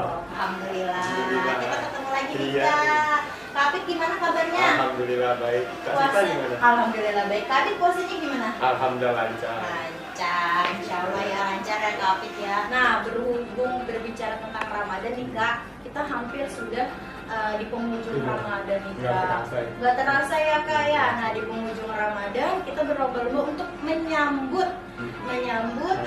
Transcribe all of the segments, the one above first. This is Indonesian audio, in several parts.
Alhamdulillah. Alhamdulillah. Kita ketemu lagi nih Iya. Kak. Kak Apit gimana kabarnya? Alhamdulillah baik. Kak Sita Puasa? gimana? Alhamdulillah baik. Kak Apit puasanya gimana? Alhamdulillah lancar. Lancar, insya Allah ya lancar ya Kak Apit ya. Nah, berhubung berbicara tentang Ramadan nih Kak, kita hampir sudah di penghujung Iya. Ramadan nih Nggak Kak. terasa ya? Nggak terasa ya Kak ya. Nah, di penghujung Ramadan kita berlomba-lomba untuk menyambut Hari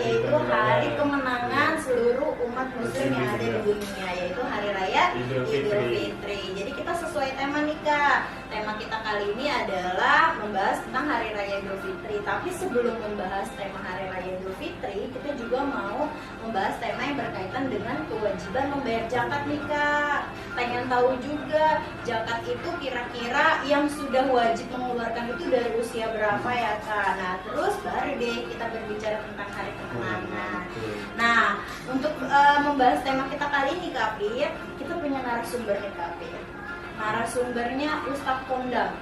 yaitu kemenangan. hari kemenangan seluruh umat muslim yang ada di dunia, yaitu hari raya Idul Idul Fitri. Fitri. Jadi kita sesuai tema nih Kak. Tema kita kali ini adalah membahas tentang hari raya Idul Fitri. Tapi sebelum membahas tema hari raya Idul Fitri, kita juga mau membahas tema yang berkaitan dengan kewajiban membayar zakat nih Kak. Pengen tahu juga zakat itu kira-kira yang sudah wajib mengeluarkan itu dari usia berapa ya Kak. Nah terus baru deh kita berbicara tentang hari kemenangan. Nah untuk membahas tema kita kali ini Kak Apit, kita punya narasumber nih Kak Apit. Narasumbernya Ustadz Kondang.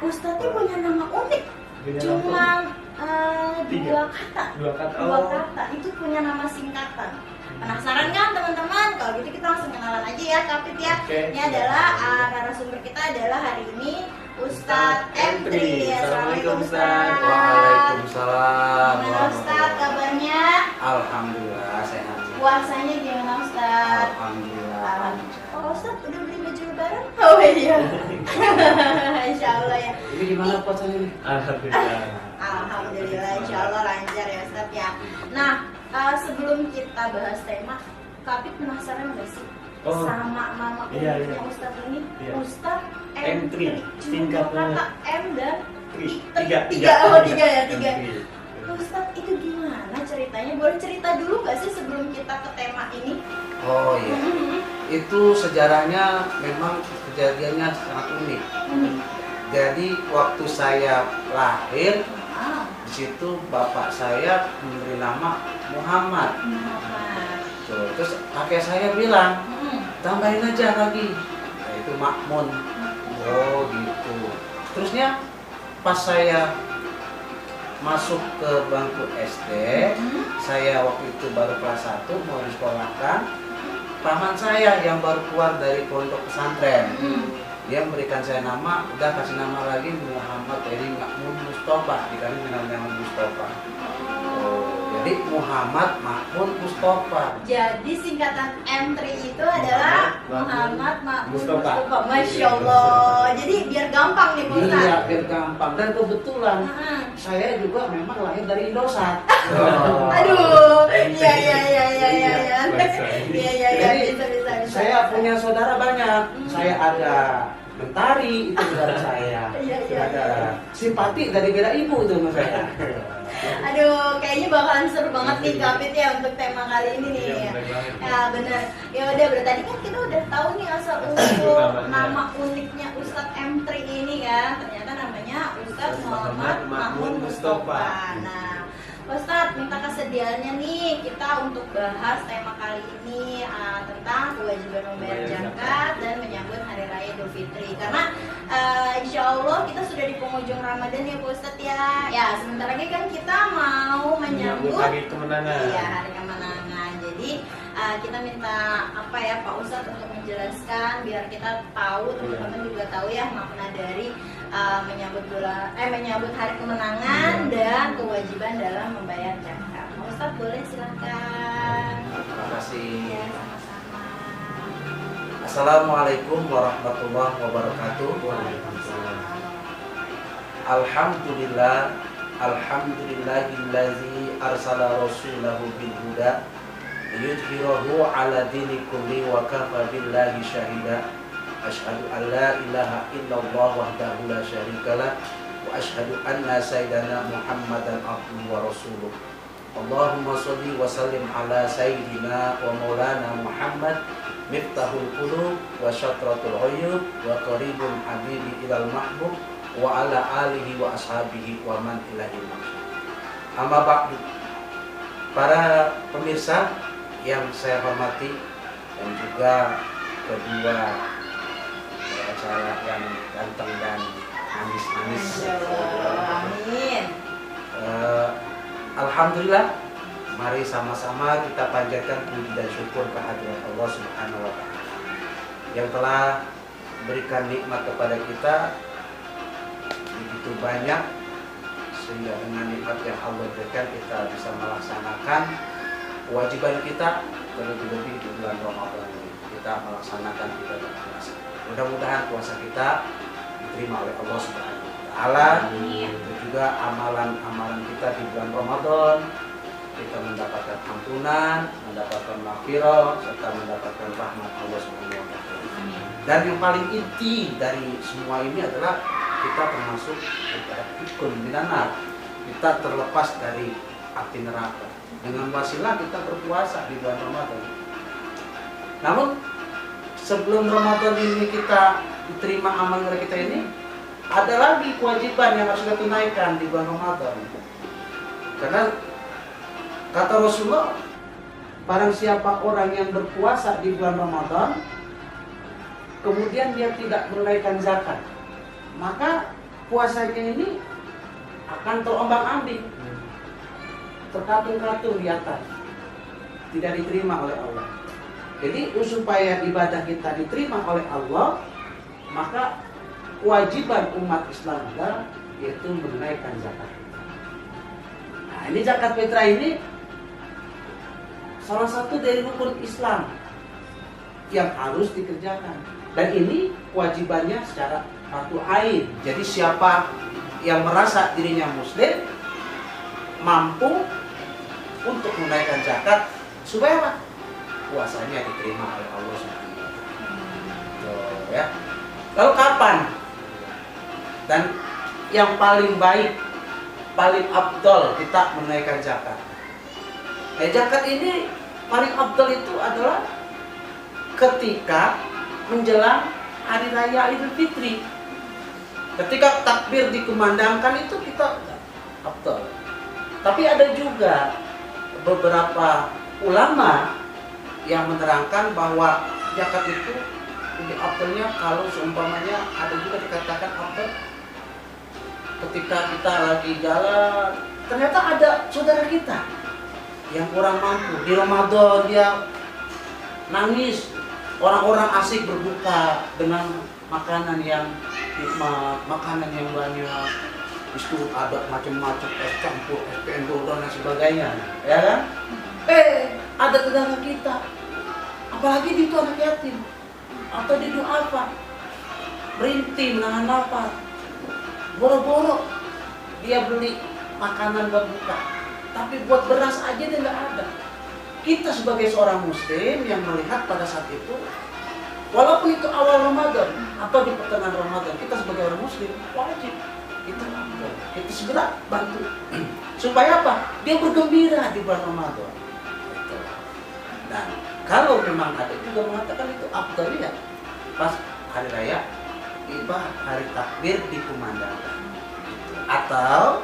Ustadznya punya nama unik, cuma Tiga. dua kata. Itu punya nama singkatan. Penasaran kan teman-teman? Kalau gitu kita langsung kenalan aja ya Kak Apit ya. Oke. Ini adalah narasumber kita adalah hari ini Ustadz Entri. Assalamualaikum Ustadz. Waalaikumsalam. Gimana Ustadz kabarnya? Alhamdulillah sehat. Puasanya gimana Ustadz? Alhamdulillah. Oh Ustadz udah beli baju lebaran? Oh iya. Insya Allah ya. Ini gimana puasanya nih? Alhamdulillah. Alhamdulillah, insya Allah lancar ya Ustadz ya. Nah, sebelum kita bahas tema, Kak Apit penasaran nggak sih Oh. sama nama Iya, uniknya iya. Ustadz ini? Iya. Ustadz Entri. Cuma Singkatnya. kata M dan Tiga. tiga ya. Entri. Ustadz itu gimana ceritanya? Boleh cerita dulu nggak sih sebelum kita ke tema ini? Oh iya. Itu sejarahnya memang kejadiannya sangat unik. Jadi waktu saya lahir, Ah, di situ bapak saya memberi nama Muhammad. Muhammad. Tuh, terus kakek saya bilang, Hmm. tambahin aja lagi, yaitu Makmun. Oh gitu. Terusnya pas saya masuk ke bangku SD, saya waktu itu baru kelas 1 mau disekolahkan. Paman saya yang baru keluar dari pondok pesantren, dia memberikan saya nama, udah kasih nama lagi Muhammad, jadi Makmun Mustafa, dikasih nama Mustafa. Oh, jadi Muhammad Makmun Mustafa. Jadi singkatan M3 itu adalah Muhammad Makmun Mustafa. Mustafa. Masya Allah. Jadi biar gampang nih Pak Ustadz. Iya, biar gampang. Dan kebetulan Heeh. saya juga memang lahir dari Indosat. Aduh, iya. Bahasa. Iya, Jadi, bisa. Saya punya saudara banyak. Saya ada Mentari, itu saudara saya. Iya. Ada Simpati dari beda ibu itu sama saya. Aduh, kayaknya bakalan seru banget nih Kak Apit ya untuk tema kali ini nih. Iya, benar banget. Ya benar. Ya udah berarti tadi kan kita udah tahu nih asal usul Namanya. nama uniknya Ustadz M3 ini kan. Ternyata namanya Ustadz Muhammad Makmun Mustafa. Nah, Ustadz minta kesediaannya nih kita untuk bahas tema kali ini tentang kewajiban membayar zakat dan menyambut hari raya Idul Fitri. Karena insya Allah kita sudah di penghujung Ramadan ya Pak Ustadz ya. Ya sebentar lagi kan kita mau menyambut Hari kemenangan. iya hari kemenangan. Jadi kita minta apa ya Pak Ustadz untuk menjelaskan biar kita tahu, teman-teman juga tahu ya makna dari menyambut hari kemenangan dan kewajiban dalam membayar zakat. Pak Ustadz boleh silakan. Terima kasih. Ya sama-sama. Assalamualaikum warahmatullahi wabarakatuh. Waalaikumsalam. Alhamdulillahillazi arsala rasulahu bil huda liyudhhirahu ala dini kulli wa kafa billahi syahida. Asyhadu an la ilaha illallah wahdahu la syarikalah wa asyhadu anna sayyidana Muhammadan abduhu wa rasuluh. Allahumma sholli wa sallim ala sayyidina wa maulana Muhammad miftahul qulub wa syatratul uyub wa qaribul habibi ilal mahbub wa ala alihi wa ashabihi wa man ilahil maksud. Amma ba'du. Para pemirsa yang saya hormati dan juga kedua acara yang ganteng dan manis-manis. Amin. Alhamdulillah Mari sama-sama kita panjatkan puji dan syukur kehadirat Allah Subhanahu wa taala yang telah berikan nikmat kepada kita begitu banyak, sehingga dengan nikmat yang Allah berikan kita bisa melaksanakan kewajiban kita, terlebih-lebih di bulan Ramadan ini kita melaksanakan ibadah puasa. Mudah-mudahan puasa kita diterima oleh Allah Subhanahu wa taala. Dan juga amalan-amalan kita di bulan Ramadan kita mendapatkan ampunan, mendapatkan maghfirah, serta mendapatkan rahmat Allah Subhanahu wa taala. Dan yang paling inti dari semua ini adalah kita termasuk ikun minanar. Kita terlepas dari api neraka dengan wasilah kita berpuasa di bulan Ramadan. Namun sebelum Ramadan ini kita diterima amal kita ini, ada lagi kewajiban yang harus kita tunaikan di bulan Ramadan. Karena kata Rasulullah, barang siapa orang yang berpuasa di bulan Ramadan kemudian dia tidak menunaikan zakat, maka puasanya ini akan terombang-ambing, terkatung-katung di atas, tidak diterima oleh Allah. Jadi supaya ibadah kita diterima oleh Allah, maka kewajiban umat Islam adalah yaitu menunaikan zakat. Nah, ini zakat fitrah ini salah satu dari rukun Islam yang harus dikerjakan. Dan ini kewajibannya secara fardu ain. Jadi siapa yang merasa dirinya muslim mampu untuk menunaikan zakat supaya apa? Puasanya diterima oleh Allah Subhanahu wa taala. Ya. Lalu kapan? Dan yang paling baik, paling afdal kita menunaikan zakat. Zakat ini paling afdal itu adalah ketika menjelang hari raya Idul Fitri. Ketika takbir dikumandangkan itu kita afdal. Tapi ada juga beberapa ulama yang menerangkan bahwa zakat itu lebih afdalnya kalau seumpamanya ada juga dikatakan afdal ketika kita lagi jalan, ternyata ada saudara kita yang kurang mampu di Ramadan, dia nangis, orang-orang asik berbuka dengan makanan yang nikmat, makanan yang banyak, itu ada macam-macam es campur, es cendol dan sebagainya, ya kan? Ada tetangga kita, apalagi itu anak yatim atau di apa, berhenti menahan lapar, boro-boro dia beli makanan buat buka, tapi buat beras aja dia nggak ada. Kita sebagai seorang muslim yang melihat pada saat itu, walaupun itu awal Ramadan atau di pertengahan Ramadan, kita sebagai orang muslim wajib kita segera bantu supaya apa? Dia bergembira di bulan Ramadan. Dan kalau memang ada juga mengatakan itu afdaliyah pas hari raya, tiba hari takbir dikumandangkan atau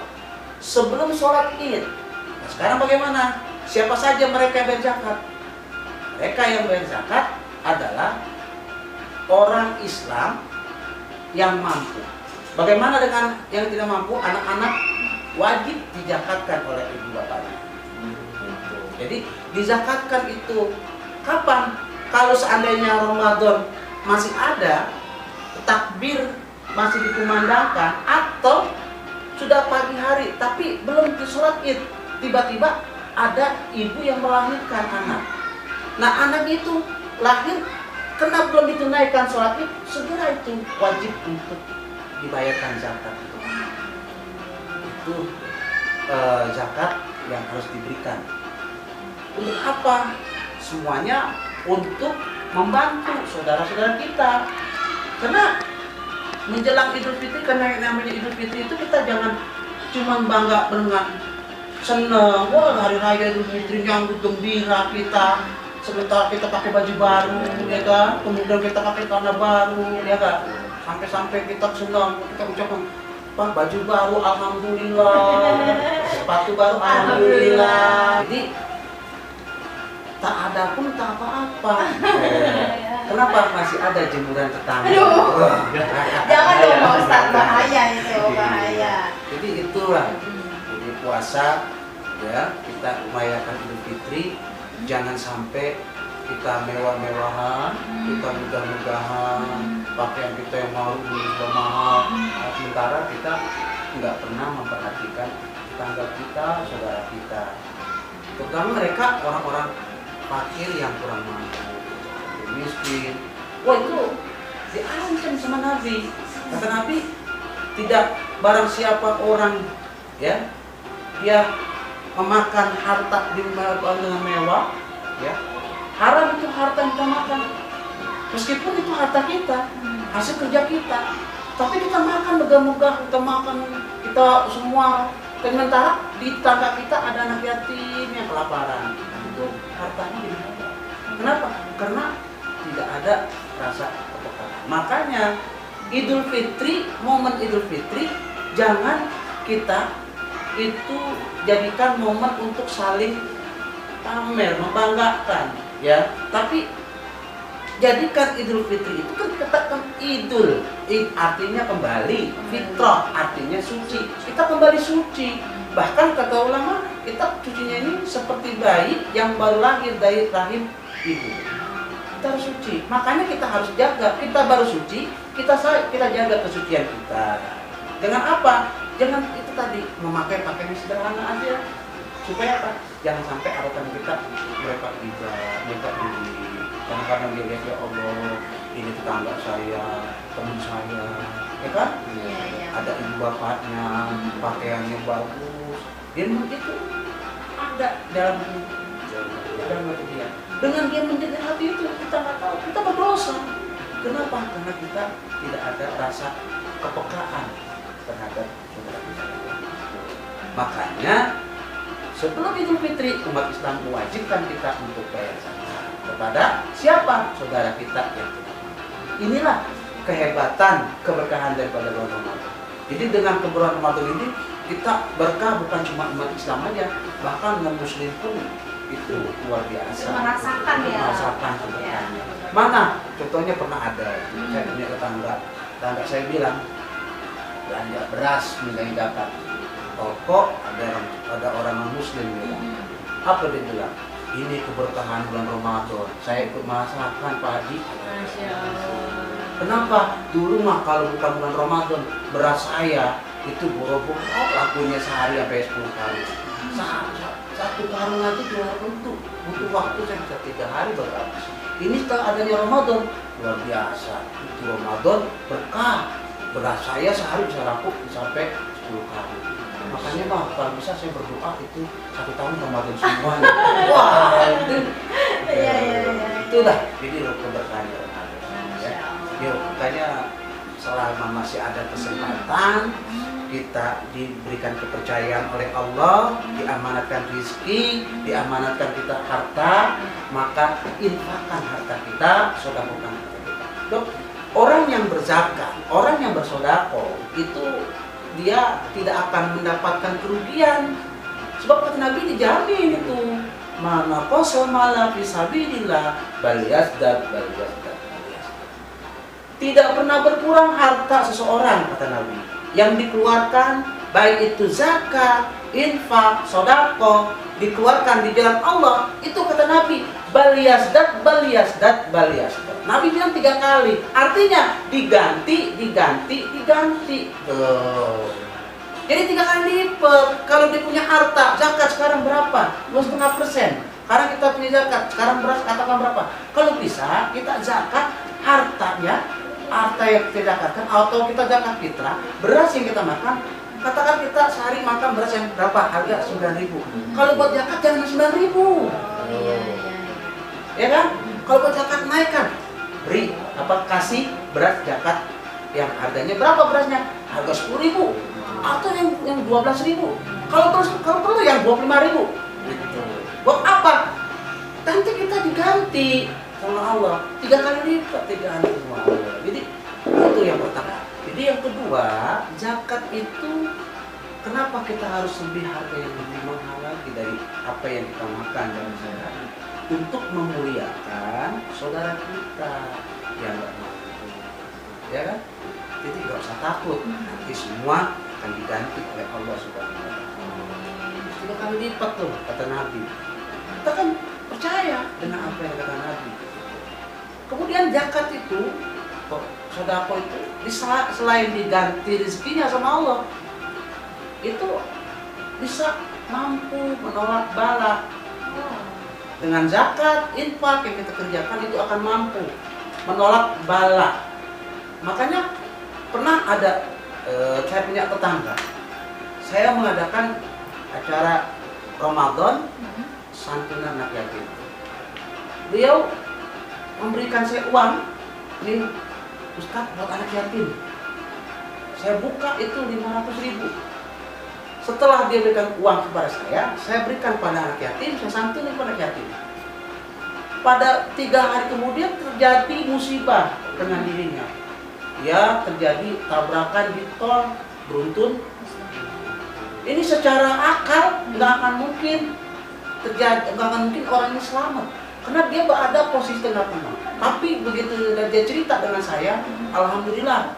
sebelum sholat Id. Nah, sekarang bagaimana? Siapa saja mereka yang berzakat? Mereka yang berzakat adalah orang Islam yang mampu. Bagaimana dengan yang tidak mampu? Anak-anak wajib dizakatkan oleh ibu bapaknya. Jadi dizakatkan itu kapan? Kalau seandainya Ramadan masih ada, takbir masih dikumandangkan, atau sudah pagi hari tapi belum sholat Id, tiba-tiba ada ibu yang melahirkan anak. Nah, anak itu lahir karena belum ditunaikan sholat Id, segera itu wajib untuk dibayarkan zakat. Itu zakat yang harus diberikan. Untuk apa? Semuanya untuk membantu saudara-saudara kita. Karena menjelang Idul Fitri, karena yang namanya Idul Fitri itu kita jangan cuma bangga dengan senang, wah hari raya Idul Fitri nyambut gembira kita, sebentar kita pakai baju baru, ya kan? Kemudian kita pakai celana baru, ya kan? Sampai-sampai kita senang, kita ucapkan, Pak, baju baru, alhamdulillah, sepatu baru, alhamdulillah. Jadi tak ada pun tak apa-apa. Kenapa masih ada jemuran tetangga? Jangan dong Pak Ustadz, bahaya itu, bahaya. Jadi itulah. Jadi puasa ya kita merayakan Idul Fitri, jangan sampai kita mewah-mewahan, kita megah-megahan, pakaian kita yang mahal, sementara kita nggak pernah memperhatikan tetangga kita, saudara kita, terutama mereka orang-orang fakir yang kurang mampu, miskin. Wah, itu diancam sama Nabi. Kata Nabi, tidak barang siapa orang ya dia memakan harta dengan mewah, ya haram itu harta yang kita makan, meskipun itu harta kita, hasil kerja kita, tapi kita makan megah-megah, kita semua, sementara di tangga kita ada anak yatim yang kelaparan, itu hartanya dimakan. Kenapa? Karena tidak ada rasa kepekaan. Makanya Idul Fitri, momen Idul Fitri, jangan kita itu jadikan momen untuk saling pamer, membanggakan, ya. Tapi jadikan Idul Fitri itu kan katakan Idul, artinya kembali, fitrah artinya suci. Kita kembali suci. Bahkan kata ulama, kita cucinya ini seperti bayi yang baru lahir dari rahim ibu. Kita harus suci. Makanya kita harus jaga. Kita baru suci, kita jaga kesucian kita. Dengan apa? Jangan itu tadi memakai pakaian sederhana aja. Supaya apa? Jangan sampai harapan kita mereka diri. Kadang-kadang dia lihat, ya Allah, ini tetangga saya, teman saya, ya kan? Ada ibu bapaknya, pakaiannya bagus. Dia itu ada dalam hati dia. Dengan dia menjaga hati itu, kita nggak tahu, kita berdosa. Kenapa? Karena kita tidak ada rasa kepekaan terhadap saudara kita. Makanya sebelum Idul Fitri, umat Islam mewajibkan kita untuk bayar zakat kepada siapa? Saudara kita yang kita. Inilah kehebatan, keberkahan daripada bulan Ramadan. Jadi dengan keberkahan Ramadan ini kita berkah bukan cuma umat Islam aja, bahkan non Muslim pun itu luar biasa. Merasakan ya. Merasakan keberkahannya. Mana? Contohnya pernah ada, saya punya tetangga saya bilang belanja beras misalnya dapat toko, ada orang non Muslim bilang, apa dia bilang? Ini keberkahan bulan Ramadan. Saya ikut merasakan Pak Haji. Masya Allah. Kenapa? Dulu mah kalau bukan bulan Ramadan, beras saya itu borobok lakunya sehari sampai 10 kali. Satu karung aja jual untuk butuh waktu saya bisa 3 hari baru habis. Ini setelah adanya Ramadan luar biasa. Itu Ramadan berkah. Beras saya sehari bisa laku sampai 10 kali. Makanya mah kalau bisa saya berdoa itu 1 tahun Ramadan semuanya. Wah, itu itulah jadi keberkahan Ramadan. Ya. Yuk, makanya selama masih ada kesempatan kita diberikan kepercayaan oleh Allah, diamanatkan rezeki, diamanatkan kita harta, maka infakkan harta kita, sedekahkan harta kita. Dok, orang yang berzakat, orang yang bersedekah itu dia tidak akan mendapatkan kerugian. Sebab kata Nabi dijamin itu. Mana qasal mala fi sabilillah bal yazdad. Tidak pernah berkurang harta seseorang, kata Nabi, yang dikeluarkan baik itu zakat, infak, sedekah, dikeluarkan di jalan Allah, itu kata Nabi bal yazdad. Nabi bilang 3 kali, artinya diganti. Jadi 3 kali lipat. Kalau dia punya harta, zakat sekarang berapa? 2,5%. Sekarang kita punya zakat, sekarang beras katakan berapa? Kalau bisa kita zakat hartanya, harta yang kita zakatkan, atau kita zakat fitrah, beras yang kita makan, katakan kita sehari makan beras yang berapa? Harga 9.000. Kalau buat zakat jangan 9.000. Ya kan? Kalau buat zakat naikkan. Kasih beras zakat yang harganya berapa berasnya? Harga 10.000 atau yang 12.000. Kalau perlu yang 25.000. Gitu. Buat apa? Nanti kita diganti sama Allah 3 kali lipat, 3 kali sama Allah. Jadi itu yang pertama. Jadi yang kedua, zakat itu kenapa kita harus lebih harga yang lebih mahal lagi dari apa yang kita makan dalam sehari? Untuk memuliakan saudara kita yang nggak mampu, ya kan? Jadi nggak usah takut, nanti semua akan diganti oleh Allah Subhanahu Wa Taala. 3 kali lipat tuh kata Nabi. Kita kan percaya dengan apa yang kata Nabi. Kemudian zakat itu, sedekah itu selain diganti rezekinya sama Allah, itu bisa mampu menolak bala. Dengan zakat, infak yang kita kerjakan itu akan mampu menolak bala. Makanya pernah ada saya punya tetangga, saya mengadakan acara Ramadan santunan anak yatim. Beliau memberikan saya uang, ini Ustaz buat anak yatim. Saya buka itu 500.000. Setelah dia berikan uang kepada saya berikan pada anak yatim, saya santuni pada anak yatim. Pada 3 hari kemudian terjadi musibah dengan dirinya. Ya, terjadi tabrakan di tol beruntun. Ini secara akal nggak akan mungkin terjadi, nggak akan mungkin orang ini selamat, karena dia berada posisi tengah-tengah. Tapi begitu dia cerita dengan saya, alhamdulillah,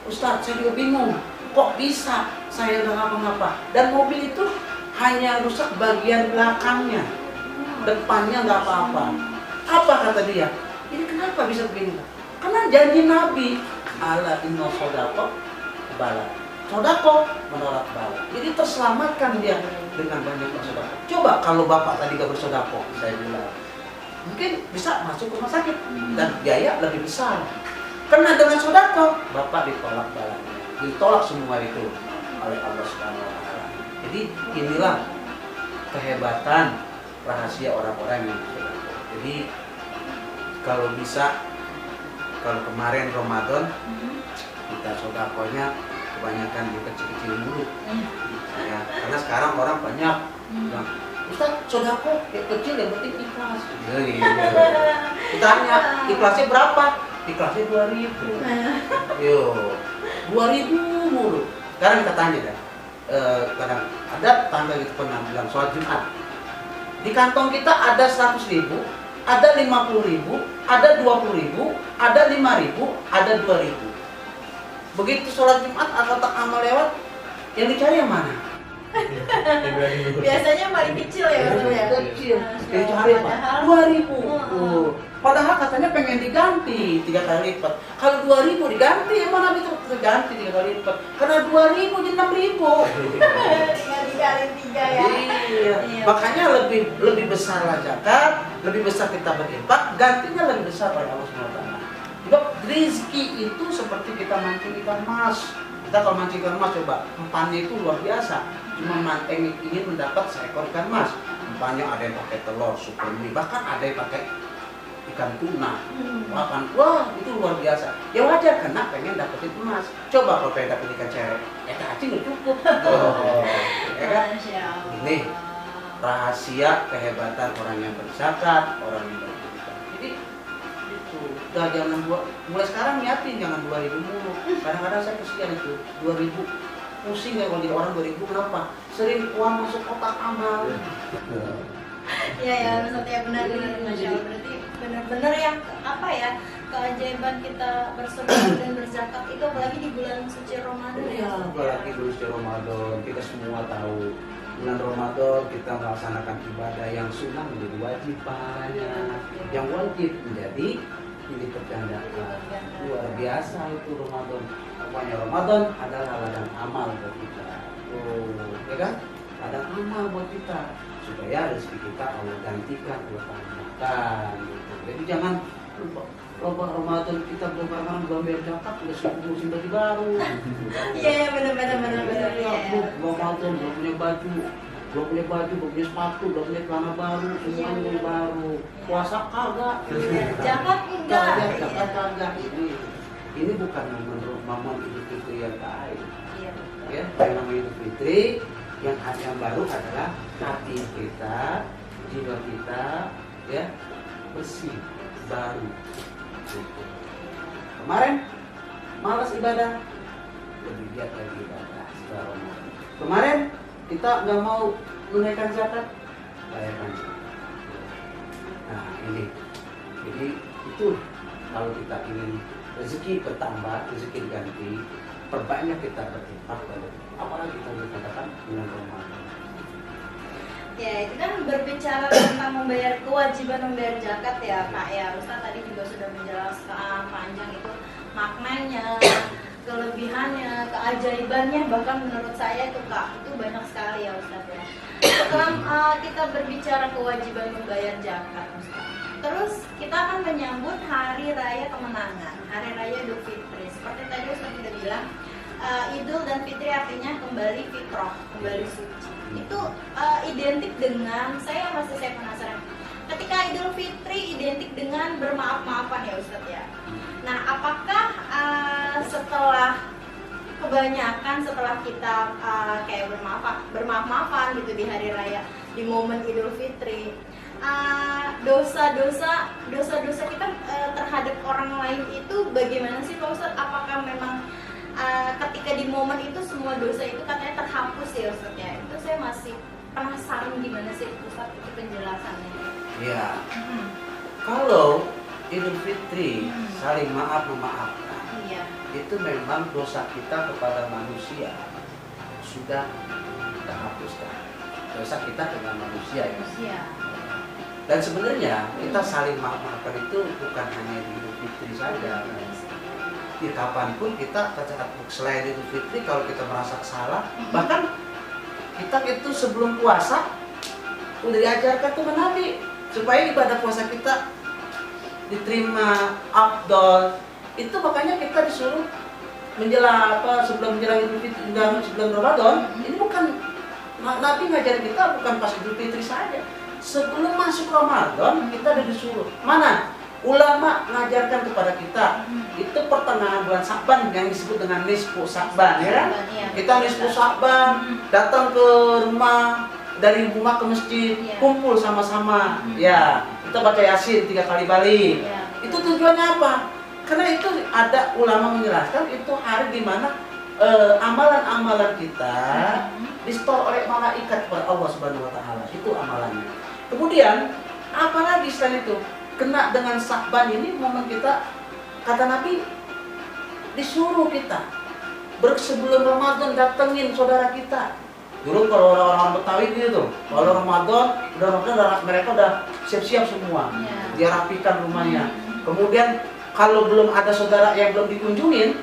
Ustadz saya juga bingung, kok bisa saya nggak ngapa-ngapa, dan mobil itu hanya rusak bagian belakangnya, depannya nggak apa-apa. Apa kata dia? Ini kenapa bisa begini? Karena janji Nabi, ala inna sodako bala, sodako menolak bala. Jadi terselamatkan dia dengan banyak bersodako. Coba kalau bapak tadi gak bersodako, saya bilang mungkin bisa masuk rumah sakit dan biaya lebih besar. Karena dengan sodako bapak ditolak balanya, ditolak semua itu oleh Allah Subhanahu Wa Taala. Jadi inilah kehebatan rahasia orang-orang yang bersodako. Jadi kalau bisa, kalau kemarin Ramadan kita sodakonya kebanyakan yang kecil-kecil dulu ya, karena sekarang orang banyak bilang, Ustaz sodako yang kecil yang penting ikhlas. Ditanya ikhlasnya berapa? Ikhlasnya 2.000. Yo, 2.000 mulu. Sekarang kita tanya deh, kadang ada tangga gitu pernah bilang sholat Jumat, di kantong kita ada 100.000, ada 50.000, ada 20.000, ada 5.000, ada 2.000. Begitu sholat Jumat atau tak amal lewat, yang dicari yang mana? Biasanya paling kecil ya, Bro ya. Kecil. Yang dicari apa? 2.000. Padahal katanya pengen diganti 3 kali lipat. Kalau 2.000 diganti, emang Nabi itu terganti 3 kali lipat. Karena 2.000 jadi 6.000. Tinggal dikali 3 ya. Iya. Makanya lebih besar lah zakat, lebih besar kita berinfak, gantinya lebih besar pada Allah Subhanahu Wa Taala. Sebab rezeki itu seperti kita mancing ikan mas. Kita kalau mancing ikan mas, coba umpannya itu luar biasa. Cuma manteng ingin mendapat seekor ikan mas. Umpannya ada yang pakai telur, super mie, bahkan ada yang pakai ikan tuna. Wah itu luar biasa. Ya wajar karena pengen dapetin emas. Coba kalau pengen dapetin ikan cere, cacing nggak cukup. Ya kan? Ini rahasia kehebatan orang yang berzakat, orang yang berinfak. Jadi itu udah jangan mulai sekarang niatin jangan 2.000 mulu. Kadang-kadang saya kesian itu 2.000 pusing ya kalau jadi orang 2.000. Kenapa? Sering uang masuk kotak amal. Iya ya, maksudnya benar-benar Masya Allah. Berarti benar-benar yang apa ya, keajaiban kita bersedekah dan berzakat itu apalagi di bulan suci Ramadan ya. Apalagi bulan suci Ramadan, kita semua tahu bulan Ramadan kita melaksanakan ibadah yang sunnah menjadi wajib pahalanya, yang wajib menjadi dilipat gandakan. Luar biasa itu Ramadan. Pokoknya Ramadan adalah ladang amal buat kita. Ya kan? Ladang amal buat kita supaya rezeki kita Allah gantikan, Allah tambahkan. Gitu. Jadi jangan lupa Ramadan kita belum bayar zakat udah sibuk ngurusin baju baru. Iya benar-benar ya. Ramadan belum punya baju, belum punya sepatu, belum punya celana baru, semuanya baru. Puasa kagak. Zakat enggak. Zakat kagak. Ini bukan momen Idul Fitri yang baik. Iya. Ya, yang namanya Idul Fitri yang baru adalah hati kita, jiwa kita, ya bersih, baru. Gitu. Kemarin malas ibadah, lebih giat lagi ibadah setelah Ramadan. Kemarin kita nggak mau menunaikan zakat, bayarkan zakat. Nah ini, jadi itu kalau kita ingin rezeki bertambah, rezeki diganti, perbanyak kita berinfak, apalagi kita dikatakan bulan Ramadan. Ya, itu kan berbicara tentang membayar kewajiban membayar zakat ya Pak ya. Ustaz tadi juga sudah menjelaskan panjang itu maknanya, kelebihannya, keajaibannya, bahkan menurut saya itu Kak, itu banyak sekali ya Ustaz ya. Setelah kita berbicara kewajiban membayar zakat Ustaz, terus kita akan menyambut hari raya kemenangan, hari raya Idul Fitri. Seperti tadi Ustaz sudah bilang, Idul dan Fitri artinya kembali fitrah, kembali suci. Itu identik dengan, saya penasaran, ketika Idul Fitri identik dengan bermaaf-maafan ya Ustaz ya. Nah, apakah setelah kebanyakan setelah kita kayak bermaaf-maafan gitu di hari raya, di momen Idul Fitri, dosa-dosa kita terhadap orang lain itu bagaimana sih Pak Ustadz? Apakah memang ketika di momen itu semua dosa itu katanya terhapus ya Ustadz ya? Itu saya masih penasaran gimana sih Ustadz itu penjelasannya. Ya, kalau Idul Fitri saling maaf memaafkan, Iya. itu memang dosa kita kepada manusia sudah terhapuskan. Dosa kita dengan manusia ya. Iya. Dan sebenarnya kita saling maaf-maafkan itu bukan hanya di Idul Fitri saja. Di kapanpun kita selain Idul Fitri, kalau kita merasa salah, bahkan kita itu sebelum puasa udah diajarkan tuh Nabi supaya ibadah puasa kita diterima afdol. Itu makanya kita disuruh sebelum menjelang Idul Fitri, sebelum Ramadan. Ini bukan Nabi ngajarin kita bukan pas Idul Fitri saja. Sebelum masuk Ramadan kita udah disuruh. Mana? Ulama mengajarkan kepada kita itu pertengahan bulan Sya'ban yang disebut dengan nisfu Sya'ban, ya kan? Kita nisfu Sya'ban datang ke rumah, dari rumah ke masjid, kumpul sama-sama. Ya, kita baca Yasin 3 kali balik. Itu tujuannya apa? Karena itu ada ulama menjelaskan itu hari di mana amalan-amalan kita distor oleh malaikat kepada Allah Subhanahu wa taala. Itu amalannya. Kemudian apalagi selain itu? Kena dengan Sya'ban ini momen kita, kata Nabi, disuruh kita sebelum Ramadan datengin saudara kita. Dulu kalau orang-orang Betawi gitu, kalau Ramadan mereka udah siap-siap semua, dia rapikan rumahnya. Kemudian kalau belum ada saudara yang belum dikunjungin,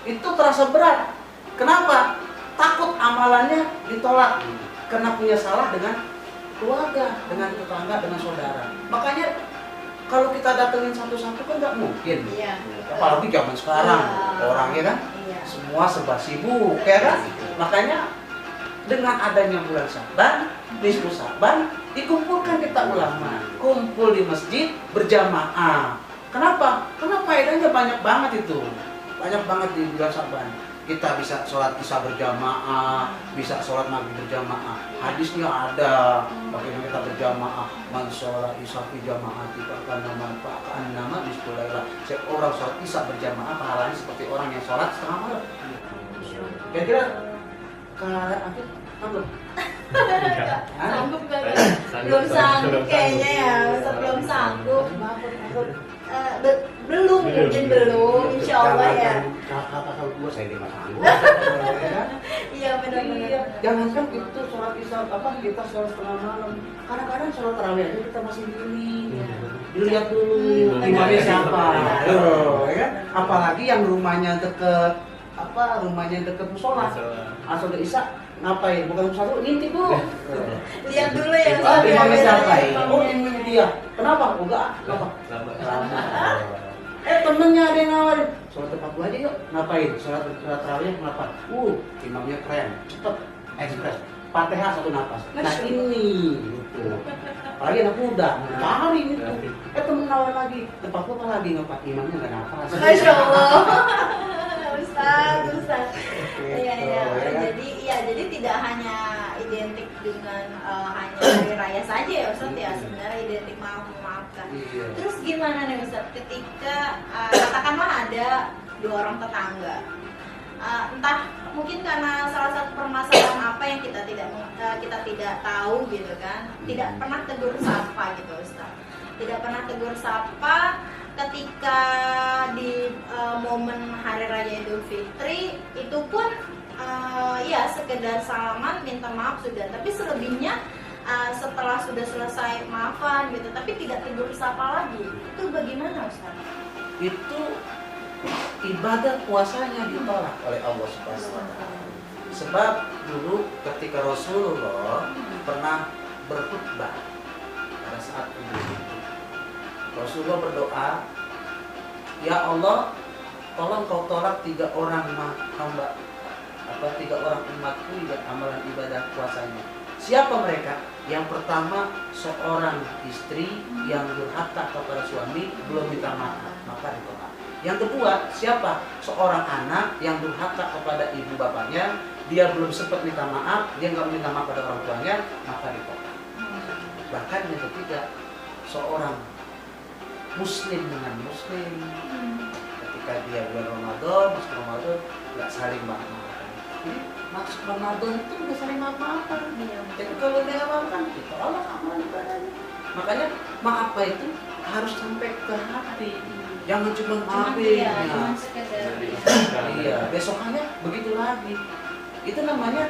itu terasa berat. Kenapa? Takut amalannya ditolak karena punya salah dengan keluarga, dengan tetangga, dengan saudara. Makanya kalau kita datengin satu-satu kan nggak mungkin. Apalagi zaman sekarang orangnya kan semua serba sibuk, ya kan? Makanya dengan adanya bulan Sya'ban, nisfu Sya'ban, dikumpulkan kita ulama, kumpul di masjid berjamaah. Kenapa? Karena faedahnya banyak banget itu, banyak banget di bulan Sya'ban. Kita bisa sholat isya berjamaah, bisa sholat maghrib berjamaah. Hadisnya ada bagaimana kita berjamaah. Man sholat isya berjamaah tidak akan nama bismillah. Seorang sholat isya berjamaah pahalanya seperti orang yang sholat setengah malam. Kira-kira kalau aku sanggup? Sanggup gak? Belum sanggup kayaknya ya, belum sanggup. Belum, mungkin belum, insya Allah ya. Kakak gue saya di sanggup. Iya benar-benar. Jangankan itu sholat isya kita sholat setengah malam. Kadang-kadang sholat tarawih aja kita masih dilihat dulu imamnya siapa. Ya kan? Apalagi yang rumahnya deket musola. Asal udah isya ngapain? Bukan musola, ngintip dulu. Lihat dulu ya. Imamnya siapa? Oh ini dia. Kenapa? Enggak. Kenapa? Temennya ada yang nawarin, sholat tepat gua aja yuk. Ngapain? Sholat tarawihnya kenapa? Imamnya keren, cepet, ekspres. Fatihah satu napas. Nah ini, gitu. Apalagi anak muda, cari gitu. Temen nawarin lagi, tempat gua apa lagi? Ngepak imamnya nggak napas. Masya Allah. Ustaz. Jadi tidak hanya identik dengan hanya hari raya saja ya Ustaz ya, sebenarnya identik maaf-maafkan. Terus gimana nih Ustaz ketika katakanlah ada 2 orang tetangga, entah mungkin karena salah satu permasalahan apa yang kita tidak tahu gitu kan, tidak pernah tegur sapa gitu Ustaz, tidak pernah tegur sapa. Ketika di momen Hari Raya Idul Fitri itu pun ya sekedar salaman, minta maaf sudah. Tapi selebihnya setelah sudah selesai maafan gitu, tapi tidak tegur sapa lagi, itu bagaimana Ustaz? Itu ibadah puasanya ditolak oleh Allah Subhanahu wa taala. Sebab dulu ketika Rasulullah pernah berkhutbah pada saat Idul Fitri, Rasulullah berdoa, "Ya Allah, tolong kau tolak 3 orang hamba, 3 orang umatku dan amalan ibadah puasanya." Siapa mereka? Yang pertama, seorang istri yang durhaka kepada suami belum minta maaf, maka ditolak. Yang kedua, siapa? Seorang anak yang durhaka kepada ibu bapaknya, dia belum sempat minta maaf, dia nggak minta maaf pada orang tuanya, maka ditolak. Bahkan yang ketiga, seorang muslim dengan muslim, ketika dia bulan Ramadan, masuk Ramadan, nggak saling maaf-maafan. Jadi masuk Ramadan itu nggak saling maaf-maafan. Jadi kalau dia maafkan, ditolak amal ibadahnya. Makanya maaf itu harus sampai ke hati. Jangan cuma maafin. Cuma sekedar Iya, besokannya begitu lagi. Itu namanya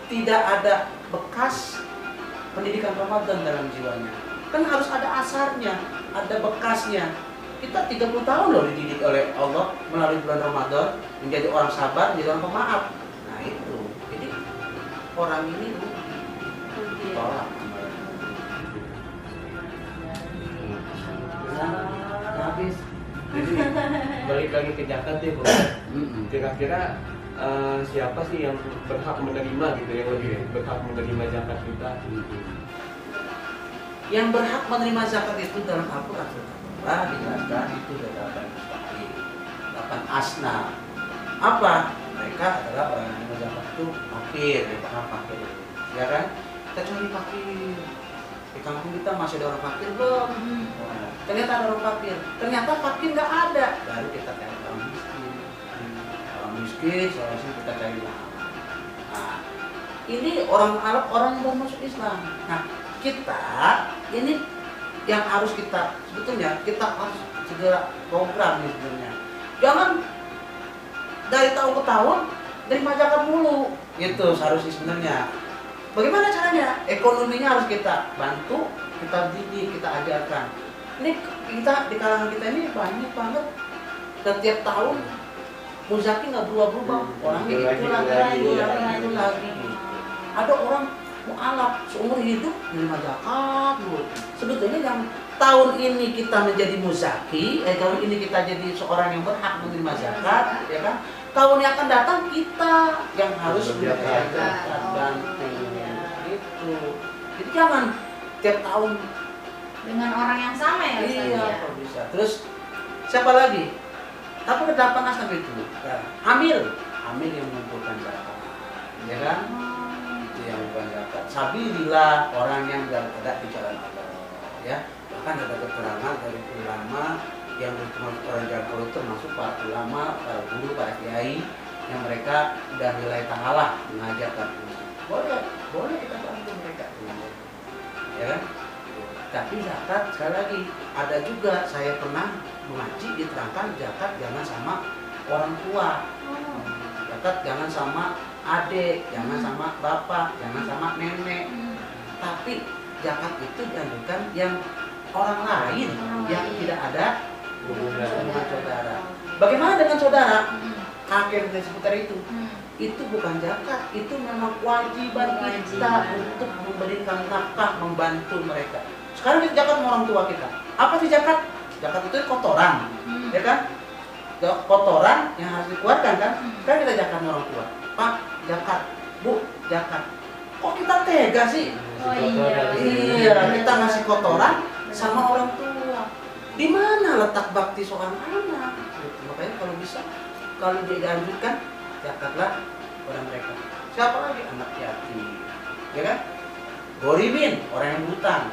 tidak ada bekas pendidikan Ramadan dalam jiwanya. Kan harus ada asarnya, ada bekasnya. Kita 30 tahun loh dididik oleh Allah melalui bulan Ramadan menjadi orang sabar, menjadi orang pemaaf. Nah itu, jadi orang ini tolak. Habis. Jadi balik lagi ke zakat ya, Bro. Kira-kira siapa sih yang berhak menerima gitu, yang lebih berhak menerima zakat kita? Yang berhak menerima zakat itu dalam Al-Quran dijelaskan itu ada 8 mustahil, 8 asna. Apa? Mereka adalah orang yang menerima zakat itu fakir, mereka fakir, ya kan? Kita cari fakir. Di kampung kita masih ada orang fakir belum? Ternyata ada orang fakir. Ternyata fakir nggak ada. Baru kita cari orang miskin. Orang miskin, seharusnya kita cari lah. Nah, ini orang Arab, orang yang baru masuk Islam. Nah, kita ini yang harus kita sebetulnya kita harus segera program nih sebenarnya. Jangan dari tahun ke tahun terima zakat mulu. Gitu seharusnya sebenarnya. Bagaimana caranya? Ekonominya harus kita bantu, kita didik, kita ajarkan. Ini kita di kalangan kita ini banyak banget setiap tahun muzaki nggak berubah-berubah, orangnya itu lagi. Ada orang mu'alaf seumur hidup menerima zakat dulu. Sebetulnya yang tahun ini kita menjadi muzaki, tahun ini kita jadi seorang yang berhak menerima zakat, ya kan? Tahun yang akan datang kita yang harus menerima zakat dan itu. Jadi jangan tiap tahun dengan orang yang sama ya Ustaz? iya, kok bisa. Terus siapa lagi? Tapi ke-8 asnaf itu hamil yang mengumpulkan zakat, ya kan? Itu yang mengumpulkan zakat. Sabilillah, orang yang berada di jalan Allah, ya. Bahkan ada keterangan dari ulama yang termasuk orang jago itu termasuk para ulama, para guru, para kiai yang mereka udah nilai ta'ala mengajarkan. Boleh kita bantu mereka, ya kan? Tapi zakat sekali lagi ada juga, saya pernah mengaji diterangkan zakat jangan sama orang tua, zakat jangan sama adik, jangan sama bapak, jangan sama nenek. Tapi zakat itu dianjurkan yang orang lain yang tidak ada hubungan saudara. Bagaimana dengan saudara? Kakek dan seputar itu. Itu bukan zakat, itu memang kewajiban kita untuk memberikan nafkah, membantu mereka. Sekarang kita zakat sama orang tua kita. Apa sih zakat? Zakat itu kotoran, ya kan? Kotoran yang harus dikeluarkan kan? Kan kita zakat sama orang tua. Pak, zakat. Bu, zakat. Kok kita tega sih? Oh iya. Iya, kita ngasih kotoran sama orang tua. Di mana letak bakti seorang anak? Gitu. Makanya kalau bisa, kalau dia dianjurkan, zakatlah pada mereka. Siapa lagi? Anak yatim, ya kan? Gorimin, orang yang berhutang.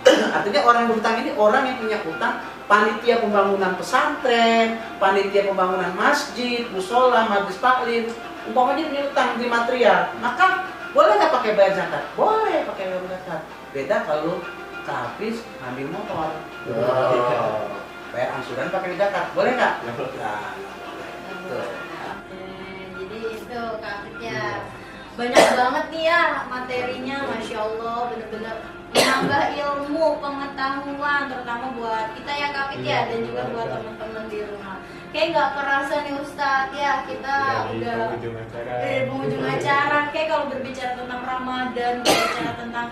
Artinya orang yang berhutang ini orang yang punya hutang. Panitia pembangunan pesantren, panitia pembangunan masjid, musola, majelis taklim. Umpamanya dia punya hutang di material, maka boleh nggak pakai bayar zakat? Boleh pakai bayar zakat. Beda kalau habis ngambil motor, bayar angsuran pakai zakat, boleh nggak? Nah, Jadi itu kafinya. banyak banget nih ya materinya, Masya Allah, bener-bener menambah ilmu, pengetahuan, terutama buat kita ya Kak Fit ya, dan juga buat teman-teman di rumah. Kayak nggak kerasa nih Ustadz ya, kita udah dari penghujung acara. Kayak kalau berbicara tentang Ramadan, berbicara tentang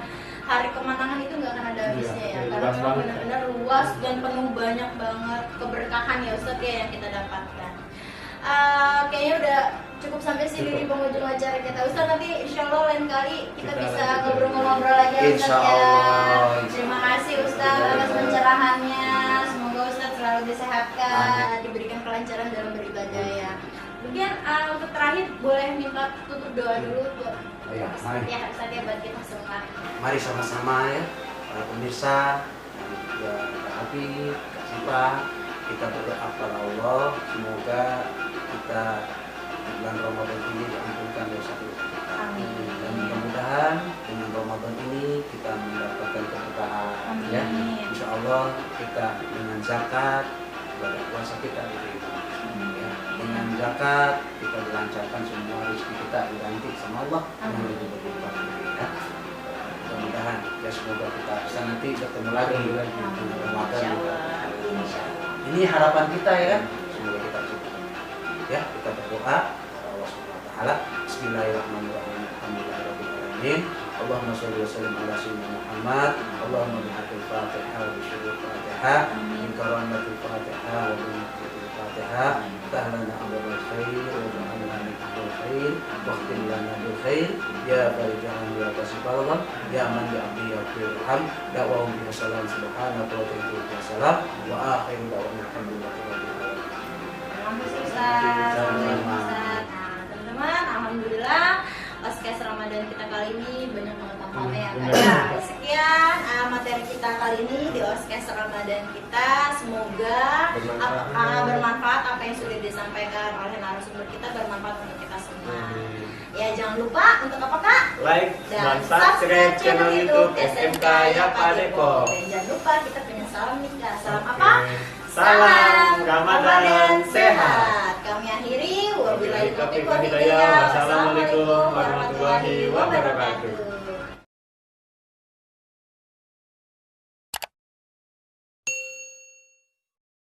hari kemenangan itu nggak akan ada habisnya ya, karena memang benar-benar luas dan penuh banyak banget keberkahan ya Ustadz ya yang kita dapatkan. Kayaknya udah cukup sampai sini di penghujung acara kita Ustadz. Nanti insya Allah lain kali kita bisa ngobrol-ngobrol lagi ya Ustadz Insya ya. Allah. Terima kasih Ustadz atas pencerahannya. Semoga Ustadz selalu disehatkan, diberikan kelancaran dalam beribadah ya. Mungkin untuk terakhir boleh minta tutup doa dulu buat Ya, mari. ya Ustadz ya, buat kita semua. Mari sama-sama ya para pemirsa dan juga Kak Habib, Kak Sipa, kita berdoa kepada Allah semoga kita di bulan Ramadan ini diampunkan dosa-dosa kita. Amin. Dan mudah-mudahan dengan Ramadan ini kita mendapatkan keberkahan ya. Amin. Insya Allah kita dengan zakat ibadah puasa kita diterima. Ya, dengan zakat kita dilancarkan semua rezeki kita diganti sama Allah yang lebih berlipat ya. Mudah-mudahan ya semoga kita bisa nanti ketemu lagi di bulan Ramadan. Ini harapan kita ya kan. Semoga kita bisa ketemu. Ya, kita berdoa kepada Allah Subhanahu wa taala. Bismillahirrahmanirrahim. Alhamdulillahirabbil alamin. Allahumma shalli wa sallim ala sayyidina Muhammad. Allahumma bihaqil Fatihah wa bisyuril Fatihah. Min karamatil Fatihah wa bi muqtadil Fatihah. Tahlana abadul khair wa ja'alna min ahlil khair wa khtim lana bil khair ya farijahan ya kasifallah ya man bi abdi yaqirham da'wahum bi salam subhanahu wa ta'ala salam wa akhiru da'wana alhamdulillahi rabbil alamin. Terima kasih Ustaz. Nah, teman-teman, alhamdulillah podcast Ramadan kita kali ini banyak banget manfaatnya ya Kak. Ya, sekian materi kita kali ini di podcast Ramadan kita. Semoga bermanfaat apa yang sudah disampaikan oleh narasumber kita, bermanfaat untuk kita semua. Ya, jangan lupa untuk apa Kak? Like Dan dan subscribe channel YouTube SMK Yapa Depok. Dan jangan lupa kita punya salam nih Kak. Salam apa? Salam Ramadan sehat. Kami akhiri wabillahi taufiq wal Wassalamualaikum warahmatullahi wabarakatuh.